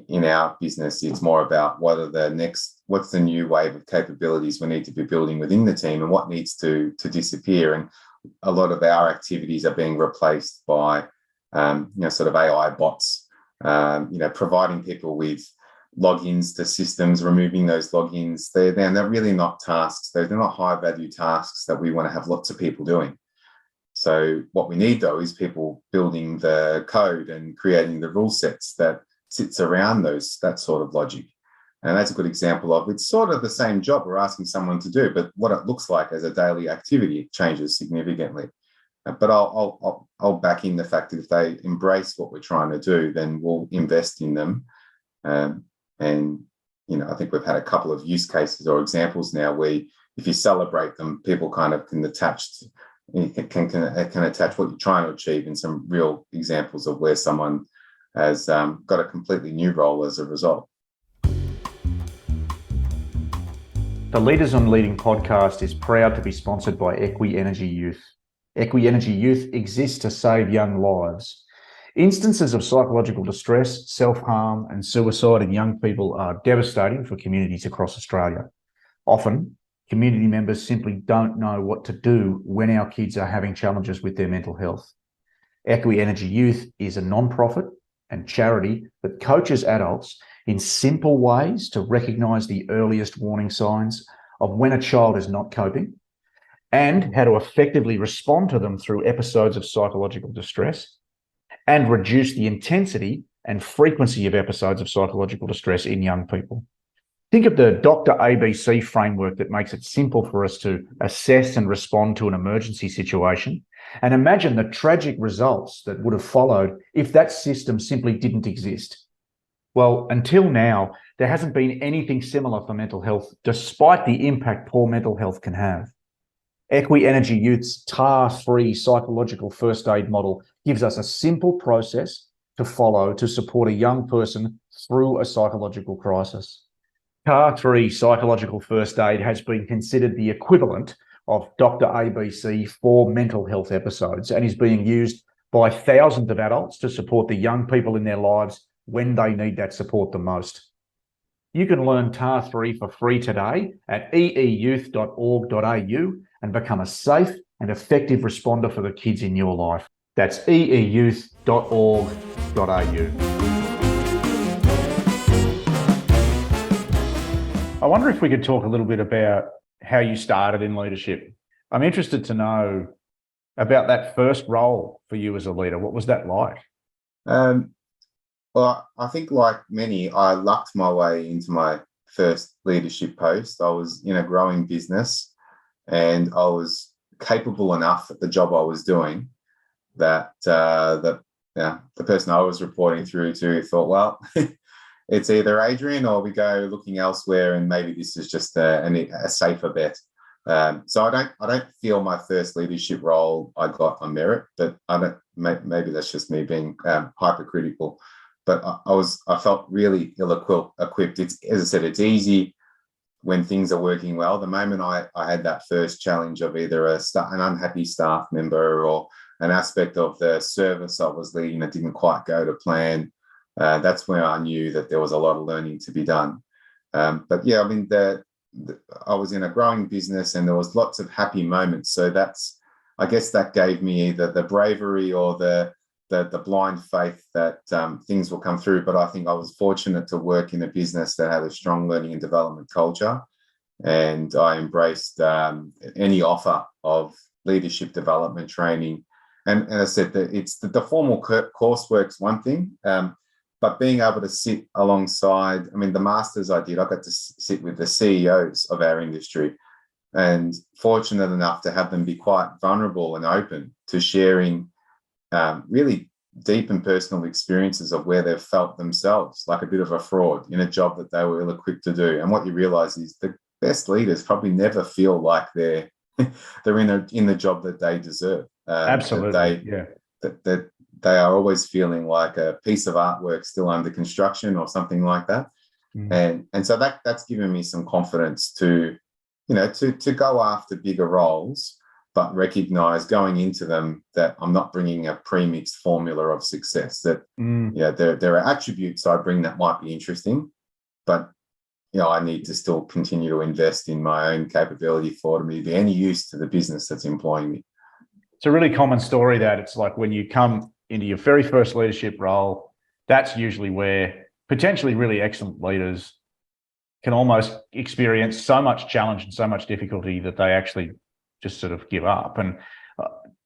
in our business, it's more about what's the new wave of capabilities we need to be building within the team, and what needs to disappear. And a lot of our activities are being replaced by, sort of AI bots, providing people with logins to systems, removing those logins. They're really not tasks. They're not high value tasks that we want to have lots of people doing. So what we need, though, is people building the code and creating the rule sets that sits around that sort of logic. And that's a good example of it's sort of the same job we're asking someone to do, but what it looks like as a daily activity changes significantly. But I'll back in the fact that if they embrace what we're trying to do, then we'll invest in them. And I think we've had a couple of use cases or examples now where if you celebrate them, people kind of can attach what you're trying to achieve in some real examples of where someone has got a completely new role as a result. The Leaders on Leading podcast is proud to be sponsored by Equi Energy Youth. Equi Energy Youth exists to save young lives. Instances of psychological distress, self-harm and suicide in young people are devastating for communities across Australia. Often, community members simply don't know what to do when our kids are having challenges with their mental health. Equi Energy Youth is a non-profit and charity that coaches adults in simple ways to recognise the earliest warning signs of when a child is not coping and how to effectively respond to them through episodes of psychological distress and reduce the intensity and frequency of episodes of psychological distress in young people. Think of the Dr. ABC framework that makes it simple for us to assess and respond to an emergency situation, and imagine the tragic results that would have followed if that system simply didn't exist. Well, until now, there hasn't been anything similar for mental health, despite the impact poor mental health can have. Equi Energy Youth's TAR-free psychological first aid model gives us a simple process to follow to support a young person through a psychological crisis. TAR-free psychological first aid has been considered the equivalent of Dr. ABC for mental health episodes and is being used by thousands of adults to support the young people in their lives when they need that support the most. You can learn TAR-3 for free today at eeyouth.org.au and become a safe and effective responder for the kids in your life. That's eeyouth.org.au. I wonder if we could talk a little bit about how you started in leadership. I'm interested to know about that first role for you as a leader. What was that like? Well, I think like many, I lucked my way into my first leadership post. I was in a growing business and I was capable enough at the job I was doing that the person I was reporting through to thought, well, it's either Adrian or we go looking elsewhere and maybe this is just a safer bet. So I don't feel my first leadership role I got on merit, but maybe that's just me being hypercritical. But I felt really ill-equipped. It's, as I said, it's easy when things are working well. The moment I had that first challenge of either an unhappy staff member or an aspect of the service I was leading that didn't quite go to plan, that's where I knew that there was a lot of learning to be done. But yeah, I mean, I was in a growing business and there was lots of happy moments. So I guess that gave me either the bravery or the blind faith that things will come through. But I think I was fortunate to work in a business that had a strong learning and development culture. And I embraced any offer of leadership development training. And as I said, it's the formal coursework's one thing, but being able to sit alongside, I mean, the masters I got to sit with the CEOs of our industry, and fortunate enough to have them be quite vulnerable and open to sharing really deep and personal experiences of where they've felt themselves like a bit of a fraud in a job that they were ill-equipped to do. And what you realize is the best leaders probably never feel like they're in the job that they deserve. Absolutely, that they are always feeling like a piece of artwork still under construction or something like that. And so that's given me some confidence to go after bigger roles, but recognize going into them that I'm not bringing a pre-mixed formula of success. That there are attributes I bring that might be interesting, but I need to still continue to invest in my own capability for me to be any use to the business that's employing me. It's a really common story that it's like when you come into your very first leadership role, that's usually where potentially really excellent leaders can almost experience so much challenge and so much difficulty that they actually just sort of give up. And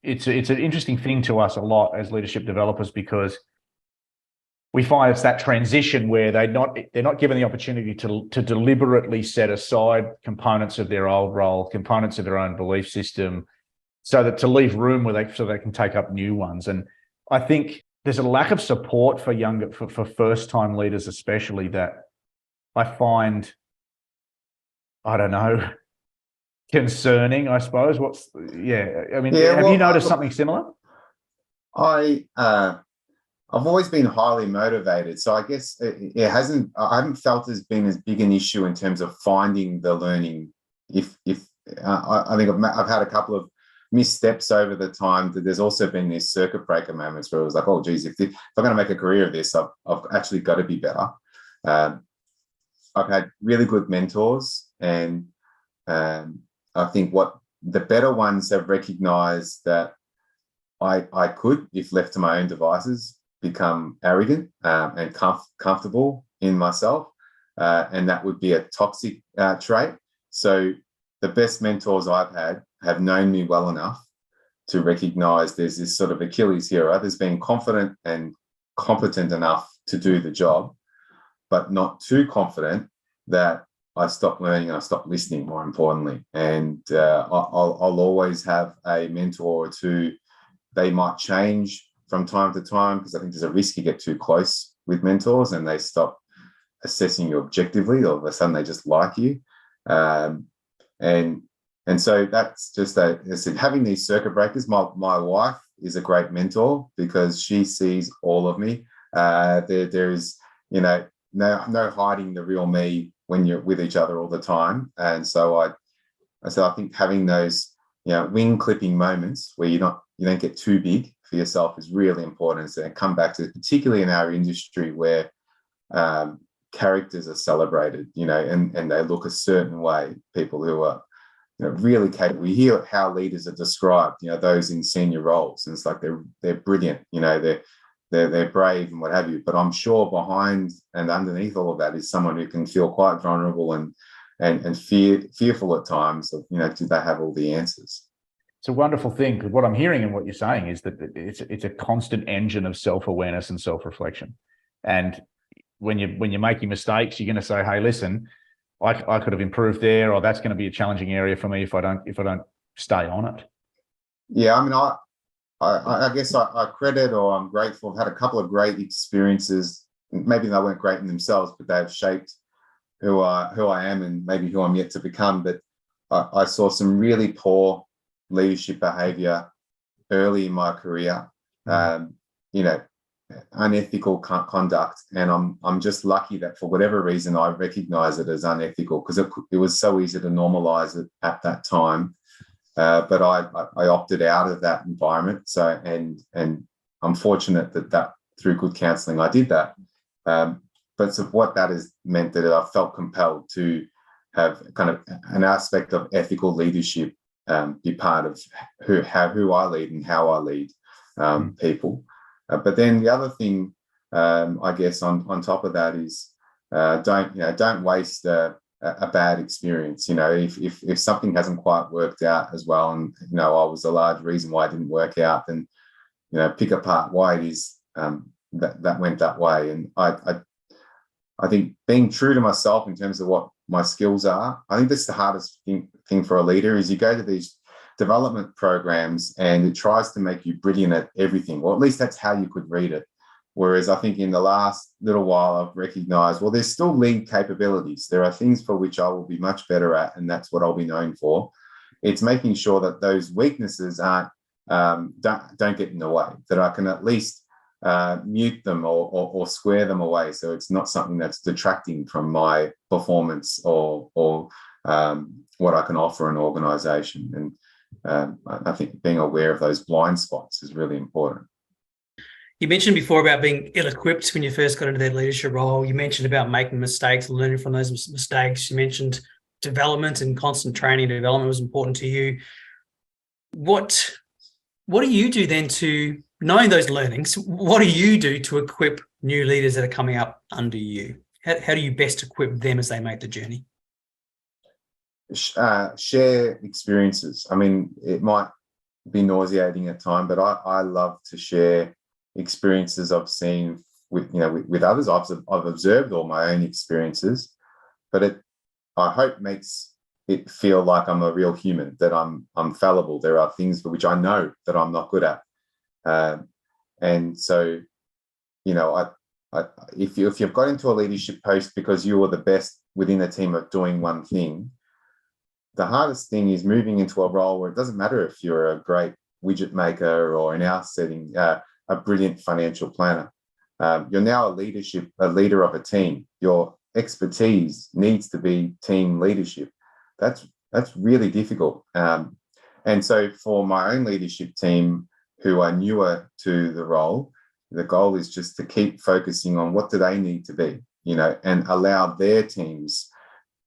it's an interesting thing to us a lot as leadership developers, because we find it's that transition where they're not given the opportunity to deliberately set aside components of their old role, components of their own belief system, so that to leave room so they can take up new ones. And I think there's a lack of support for first-time leaders, especially, that I find, I don't know, concerning, I suppose. I mean, have you noticed something similar? I've always been highly motivated, so I guess I haven't felt it's been as big an issue in terms of finding the learning. I think I've had a couple of missteps over the time. That there's also been these circuit breaker moments where it was like, oh geez, if I'm going to make a career of this, I've actually got to be better. I've had really good mentors, and I think what the better ones have recognized that I could, if left to my own devices, become arrogant and comfortable in myself, and that would be a toxic trait. So the best mentors I've had have known me well enough to recognize there's this sort of Achilles heel. There's being confident and competent enough to do the job, but not too confident that I stop learning and I stop listening, more importantly. And I'll always have a mentor or two. They might change from time to time, because I think there's a risk you get too close with mentors and they stop assessing you objectively. All of a sudden they just like you. And so that's just having these circuit breakers. My wife is a great mentor because she sees all of me. There is, no hiding the real me when you're with each other all the time. And so I think having those, wing clipping moments where you don't get too big for yourself is really important. So come back to, particularly in our industry where characters are celebrated, and they look a certain way. People who are really capable. We hear how leaders are described, those in senior roles, and it's like they're brilliant, they're brave and what have you. But I'm sure behind and underneath all of that is someone who can feel quite vulnerable and fearful at times of, do they have all the answers? It's a wonderful thing, because what I'm hearing and what you're saying is that it's a constant engine of self-awareness and self-reflection. And when you're making mistakes, you're going to say, hey, listen, I could have improved there, or that's going to be a challenging area for me if I don't stay on it. Yeah, I mean, I guess I credit, or I'm grateful. I've had a couple of great experiences. Maybe they weren't great in themselves, but they've shaped who I am and maybe who I'm yet to become. But I saw some really poor leadership behavior early in my career, unethical conduct, and I'm just lucky that for whatever reason I recognize it as unethical, because it was so easy to normalize it at that time. But I opted out of that environment. So and I'm fortunate that through good counselling I did that. But so what that has meant that I felt compelled to have kind of an aspect of ethical leadership be part of who I lead and how I lead people. But then the other thing, I guess, on top of that is don't waste a bad experience. If something hasn't quite worked out as well, and I was a large reason why it didn't work out, then pick apart why it is that went that way. And I think being true to myself in terms of what my skills are, I think that's the hardest thing for a leader, is you go to these development programs and it tries to make you brilliant at everything, or at least that's how you could read it. Whereas I think in the last little while I've recognized, well, there's still lead capabilities. There are things for which I will be much better at, and that's what I'll be known for. It's making sure that those weaknesses aren't don't get in the way, that I can at least mute them or square them away, so it's not something that's detracting from my performance or what I can offer an organization. And I think being aware of those blind spots is really important. You mentioned before about being ill-equipped when you first got into that leadership role. You mentioned about making mistakes and learning from those mistakes. You mentioned development and constant training and development was important to you. What do you do then to, knowing those learnings, what do you do to equip new leaders that are coming up under you? How do you best equip them as they make the journey? Share experiences. I mean, it might be nauseating at times, but I love to share experiences I've seen with others. I've observed all my own experiences, but I hope makes it feel like I'm a real human, that I'm fallible. There are things for which I know that I'm not good at, and so if you've got into a leadership post because you were the best within a team at doing one thing, the hardest thing is moving into a role where it doesn't matter if you're a great widget maker or, in our setting, a brilliant financial planner. You're now a leader of a team. Your expertise needs to be team leadership. That's really difficult. And so for my own leadership team who are newer to the role, the goal is just to keep focusing on what do they need to be, and allow their teams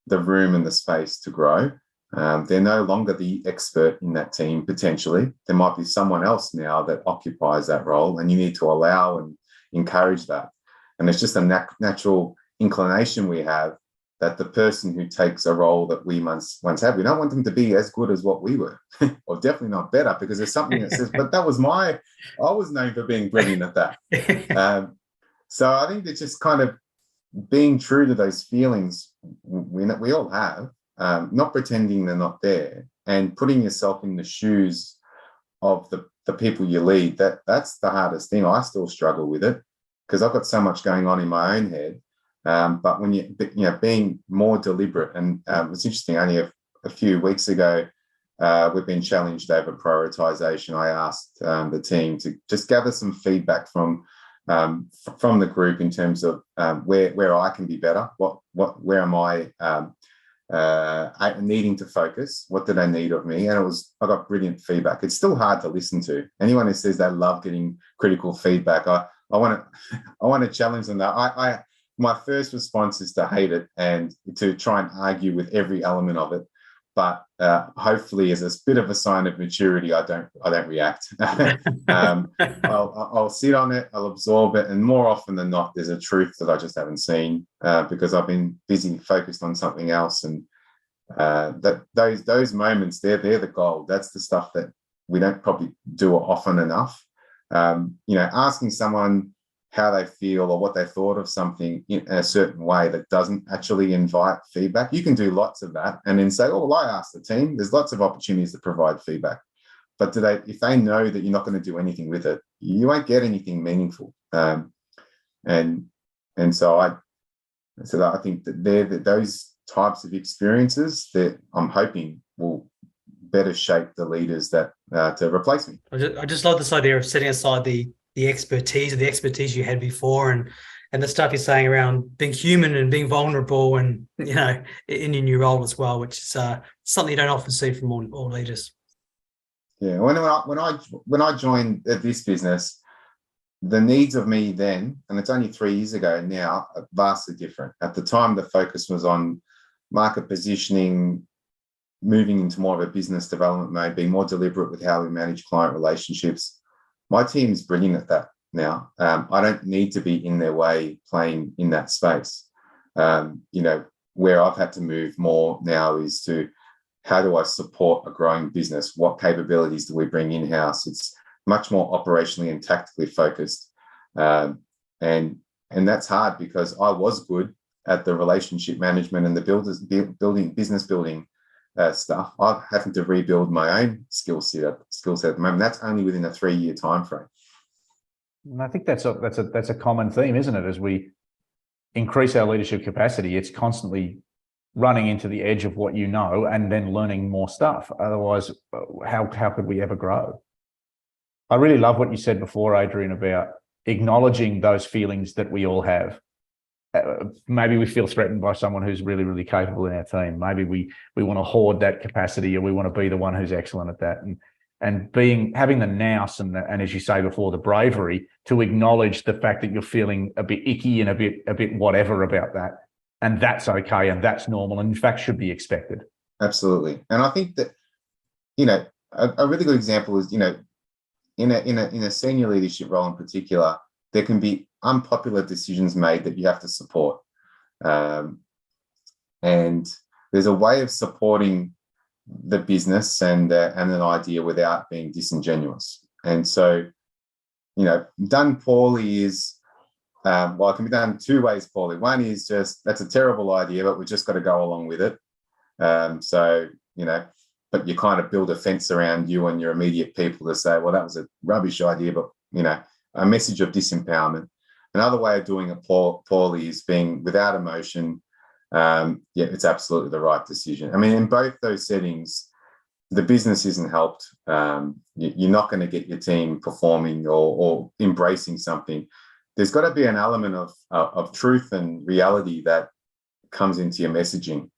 the room and the space to grow. They're no longer the expert in that team, potentially. There might be someone else now that occupies that role, and you need to allow and encourage that. And it's just a natural inclination we have that the person who takes a role that we once had, we don't want them to be as good as what we were, or definitely not better, because there's something that says, but I was known for being brilliant at that. So I think it's just kind of being true to those feelings we all have, not pretending they're not there, and putting yourself in the shoes of the people you lead. That's the hardest thing. I still struggle with it because I've got so much going on in my own head. But when being more deliberate, and it's interesting, only a few weeks ago, we've been challenged over prioritization. I asked the team to just gather some feedback from the group in terms of where I can be better. Where am I needing to focus? What do they need of me? And I got brilliant feedback. It's still hard to listen to. Anyone who says they love getting critical feedback, I want to challenge them. That my first response is to hate it and to try and argue with every element of it. But hopefully, as a bit of a sign of maturity, I don't react. I'll sit on it, I'll absorb it, and more often than not, there's a truth that I just haven't seen because I've been busy focused on something else. And those moments, they're the gold. That's the stuff that we don't probably do often enough. Asking someone how they feel or what they thought of something in a certain way that doesn't actually invite feedback. You can do lots of that and then say, oh, well, I asked the team. There's lots of opportunities to provide feedback. But if they know that you're not going to do anything with it, you won't get anything meaningful. So I think that those types of experiences that I'm hoping will better shape the leaders that to replace me. I just love this idea of setting aside the expertise you had before, and the stuff you're saying around being human and being vulnerable, and in your new role as well, which is something you don't often see from all leaders. Yeah, when I joined this business, the needs of me then, and it's only 3 years ago now, are vastly different. At the time, the focus was on market positioning, moving into more of a business development mode, being more deliberate with how we manage client relationships. My team is brilliant at that now. I don't need to be in their way playing in that space. Where I've had to move more now is to how do I support a growing business? What capabilities do we bring in-house? It's much more operationally and tactically focused. And that's hard because I was good at the relationship management and the business building stuff. I'm having to rebuild my own skill set at the moment. That's only within a 3-year time frame. And I think that's a common theme, isn't it? As we increase our leadership capacity, it's constantly running into the edge of what you know and then learning more stuff. Otherwise, how could we ever grow? I really love what you said before, Adrian, about acknowledging those feelings that we all have. Maybe we feel threatened by someone who's really, really capable in our team. Maybe we want to hoard that capacity, or we want to be the one who's excellent at that. And having the nous and as you say before, the bravery to acknowledge the fact that you're feeling a bit icky and a bit whatever about that. And that's okay, and that's normal, and in fact should be expected. Absolutely. And I think that, a really good example is, in a senior leadership role in particular, there can be unpopular decisions made that you have to support. And there's a way of supporting the business and an idea without being disingenuous. And so, done poorly is Well, it can be done two ways, Paulie. One is just that's a terrible idea, but we've just got to go along with it. So, but you kind of build a fence around you and your immediate people to say, well, that was a rubbish idea, but, a message of disempowerment. Another way of doing it, Paulie, is being without emotion. It's absolutely the right decision. I mean, in both those settings, the business isn't helped. You're not going to get your team performing or embracing something. There's got to be an element of truth and reality that comes into your messaging.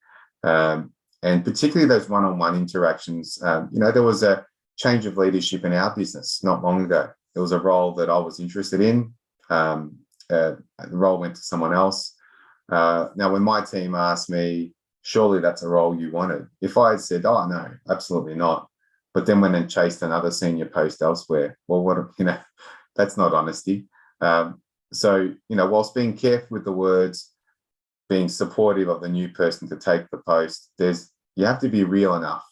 And particularly those one-on-one interactions. There was a change of leadership in our business not long ago. It was a role that I was interested in. The role went to someone else. Now, when my team asked me, surely that's a role you wanted. If I had said, oh, no, absolutely not, but then went and chased another senior post elsewhere, well, that's not honesty. So, whilst being careful with the words, being supportive of the new person to take the post, you have to be real enough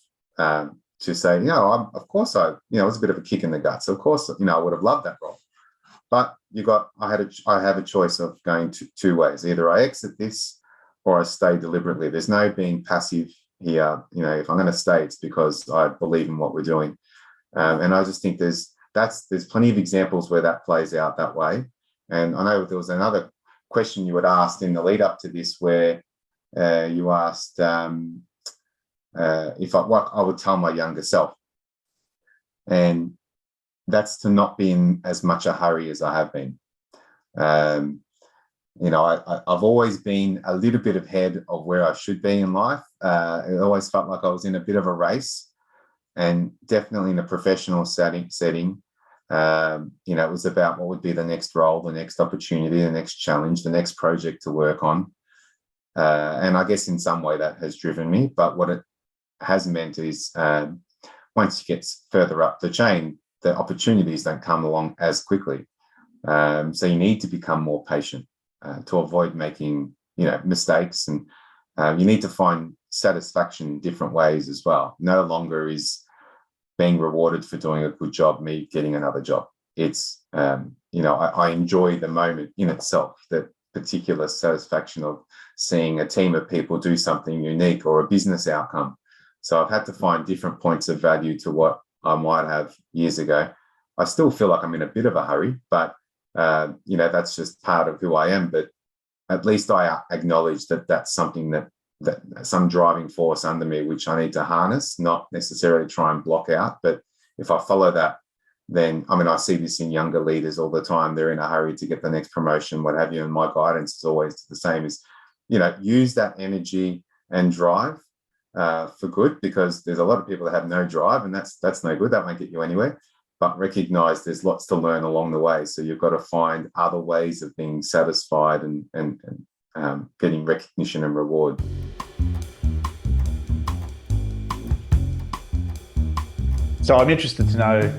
to say, of course it was a bit of a kick in the guts. Of course, I would have loved that role. But I have a choice of going two ways. Either I exit this or I stay deliberately. There's no being passive here. If I'm going to stay, it's because I believe in what we're doing. And I just think there's plenty of examples where that plays out that way. And I know there was another question you had asked in the lead up to this where you asked what I would tell my younger self. And that's to not be in as much a hurry as I have been. I've always been a little bit ahead of where I should be in life. It always felt like I was in a bit of a race, and definitely in a professional setting. It was about what would be the next role, the next opportunity, the next challenge, the next project to work on. And I guess in some way that has driven me. But what it has meant is once you get further up the chain, the opportunities don't come along as quickly. So you need to become more patient to avoid making, mistakes. And you need to find satisfaction in different ways as well. No longer is being rewarded for doing a good job me getting another job. It's, I enjoy the moment in itself, the particular satisfaction of seeing a team of people do something unique or a business outcome. So I've had to find different points of value to what I might have years ago. I still feel like I'm in a bit of a hurry, but, that's just part of who I am. But at least I acknowledge that that's something that some driving force under me, which I need to harness, not necessarily try and block out. But if I follow that, then, I see this in younger leaders all the time. They're in a hurry to get the next promotion, what have you. And my guidance is always the same is, use that energy and drive for good, because there's a lot of people that have no drive, and that's no good. That won't get you anywhere. But recognize there's lots to learn along the way. So you've got to find other ways of being satisfied and getting recognition and reward. So I'm interested to know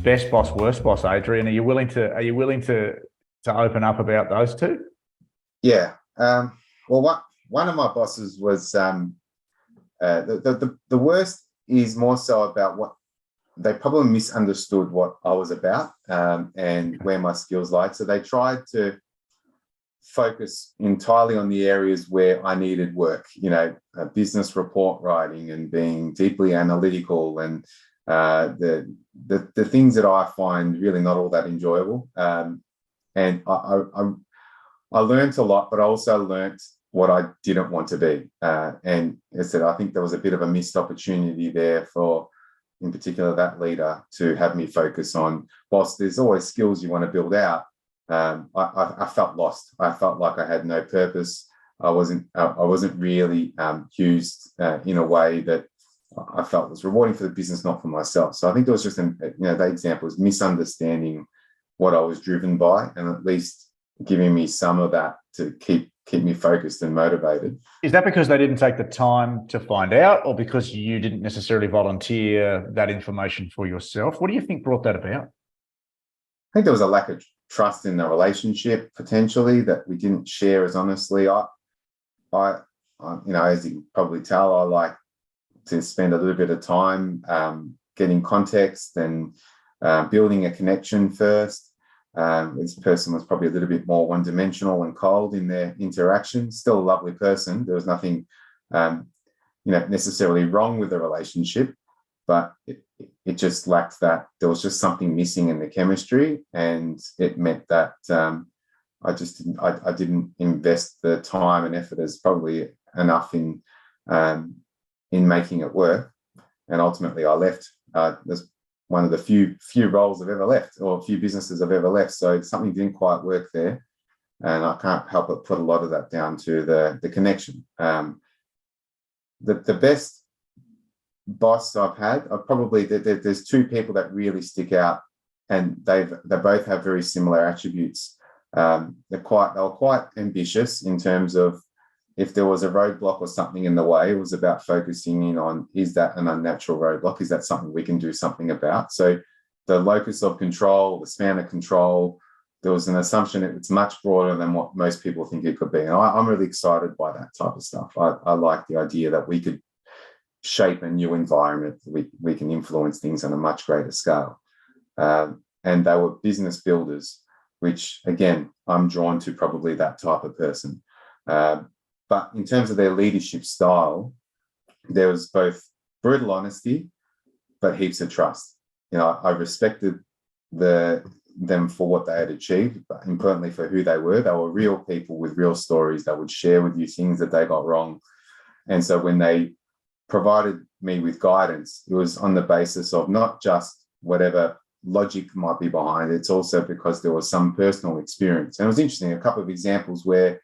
best boss, worst boss, Adrian. Are you willing to open up about those two? Yeah. Well, one of my bosses was the worst is more so about what they probably misunderstood what I was about and where my skills lie. So they tried to focus entirely on the areas where I needed work, business report writing and being deeply analytical and the things that I find really not all that enjoyable. And I learned a lot, but I also learned what I didn't want to be. And as I said, I think there was a bit of a missed opportunity there for, in particular, that leader to have me focus on, whilst there's always skills you want to build out, I felt lost. I felt like I had no purpose. I wasn't really used in a way that I felt was rewarding for the business, not for myself. So I think there was just the example was misunderstanding what I was driven by, and at least giving me some of that to keep me focused and motivated. Is that because they didn't take the time to find out, or because you didn't necessarily volunteer that information for yourself? What do you think brought that about? I think there was a lack of trust in the relationship, potentially, that we didn't share as honestly. I as you can probably tell, I like to spend a little bit of time getting context and building a connection first. This person was probably a little bit more one-dimensional and cold in their interaction. Still a lovely person. There was nothing, necessarily wrong with the relationship, but it just lacked that. There was just something missing in the chemistry, and it meant that I didn't invest the time and effort as probably enough in making it work, and ultimately I left. There's one of the few roles I've ever left, or few businesses I've ever left. So something didn't quite work there, and I can't help but put a lot of that down to the connection. The best boss I've had, there's two people that really stick out, and they both have very similar attributes. They were quite ambitious in terms of, if there was a roadblock or something in the way, it was about focusing in on, is that an unnatural roadblock? Is that something we can do something about? So the locus of control, the span of control, there was an assumption it's much broader than what most people think it could be. And I'm really excited by that type of stuff. I like the idea that we could shape a new environment. We can influence things on a much greater scale. And they were business builders, which, again, I'm drawn to probably that type of person. But in terms of their leadership style, there was both brutal honesty, but heaps of trust. I respected them for what they had achieved, but importantly for who they were. They were real people with real stories. They would share with you things that they got wrong. And so when they provided me with guidance, it was on the basis of not just whatever logic might be behind it. It's also because there was some personal experience. And it was interesting, a couple of examples where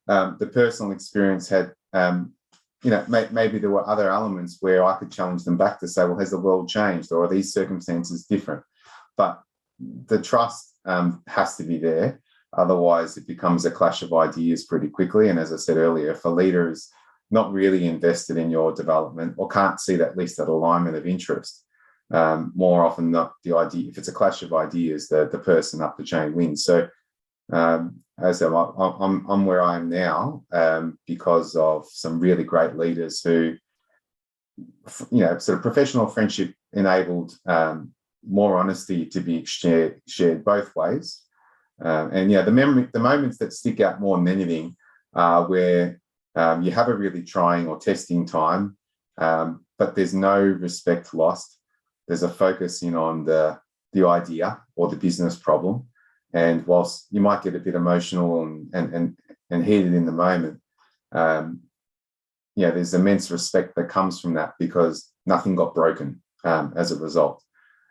the personal experience had, maybe there were other elements where I could challenge them back to say, well, has the world changed, or are these circumstances different? But the trust has to be there. Otherwise, it becomes a clash of ideas pretty quickly. And as I said earlier, if a leader is not really invested in your development, or can't see that, at least that alignment of interest, more often not the idea. If it's a clash of ideas, the person up the chain wins. So as I said, I'm where I am now because of some really great leaders who, sort of professional friendship enabled more honesty to be shared both ways. The moments that stick out more than anything are where you have a really trying or testing time, but there's no respect lost. There's a focus in on the idea or the business problem. And whilst you might get a bit emotional and heated in the moment, there's immense respect that comes from that, because nothing got broken as a result.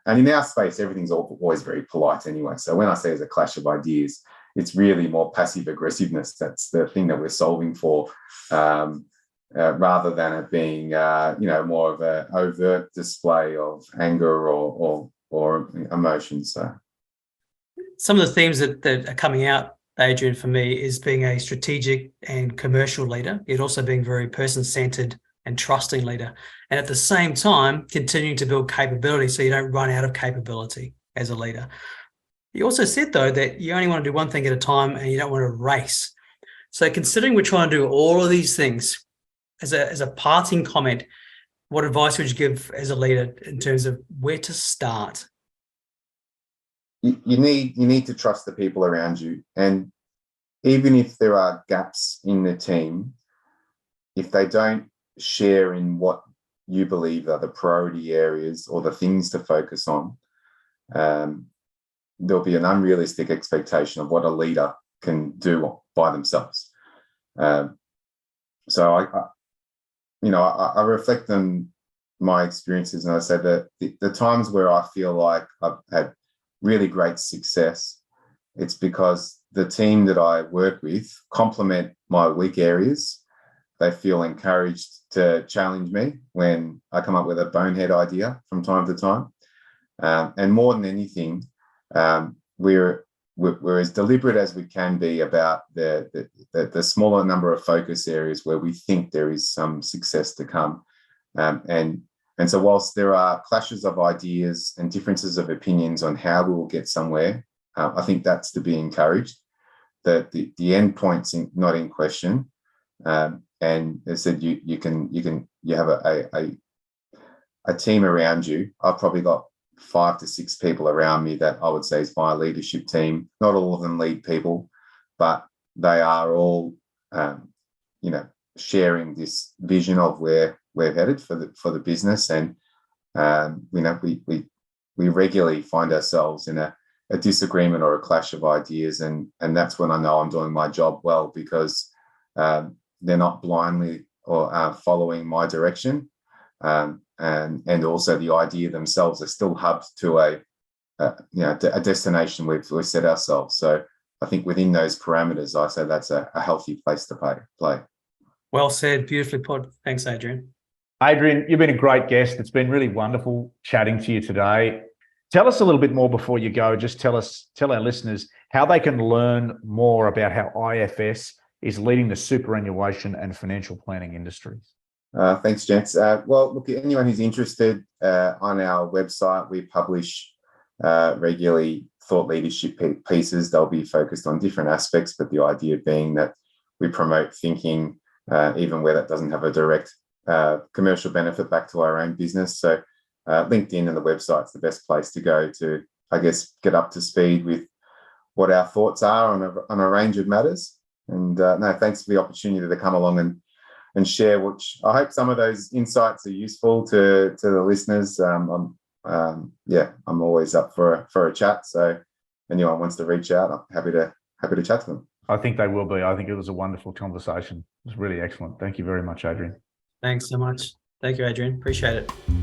And in our space, everything's always very polite anyway. So when I say there's a clash of ideas, it's really more passive aggressiveness. That's the thing that we're solving for, rather than it being, more of an overt display of anger or emotion. So. Some of the themes that are coming out, Adrian, for me, is being a strategic and commercial leader, yet also being very person-centered and trusting leader, and at the same time continuing to build capability so you don't run out of capability as a leader. You also said, though, that you only want to do one thing at a time and you don't want to race. So considering we're trying to do all of these things, as a parting comment, what advice would you give as a leader in terms of where to start? You need to trust the people around you. And even if there are gaps in the team, if they don't share in what you believe are the priority areas or the things to focus on, there'll be an unrealistic expectation of what a leader can do by themselves. So I reflect on my experiences, and I say that the times where I feel like I've had really great success, it's because the team that I work with complement my weak areas. They feel encouraged to challenge me when I come up with a bonehead idea from time to time. And more than anything, we're as deliberate as we can be about the smaller number of focus areas where we think there is some success to come. And so whilst there are clashes of ideas and differences of opinions on how we will get somewhere, I think that's to be encouraged, that the end point's not in question. And as I said, you have a team around you. I've probably got 5 to 6 people around me that I would say is my leadership team. Not all of them lead people, but they are all, sharing this vision of where we're headed for the business. And we regularly find ourselves in a disagreement or a clash of ideas, and that's when I know I'm doing my job well, because they're not blindly or following my direction, and also the idea themselves are still hubbed to a destination we've set ourselves. So I think within those parameters, I say that's a healthy place to play. Well said, beautifully put. Thanks, Adrian. Adrian, you've been a great guest. It's been really wonderful chatting to you today. Tell us a little bit more before you go. Just tell our listeners how they can learn more about how IFS is leading the superannuation and financial planning industries. Thanks, gents. Well, look, anyone who's interested, on our website, we publish regularly thought leadership pieces. They'll be focused on different aspects, but the idea being that we promote thinking, even where that doesn't have a direct commercial benefit back to our own business. So LinkedIn and the website's the best place to go to, I guess, get up to speed with what our thoughts are on a range of matters. And thanks for the opportunity to come along and share, which I hope some of those insights are useful to the listeners. I'm always up for a chat. So anyone wants to reach out, I'm happy to chat to them. I think they will be. I think it was a wonderful conversation. It was really excellent. Thank you very much, Adrian. Thanks so much. Thank you, Adrian. Appreciate it.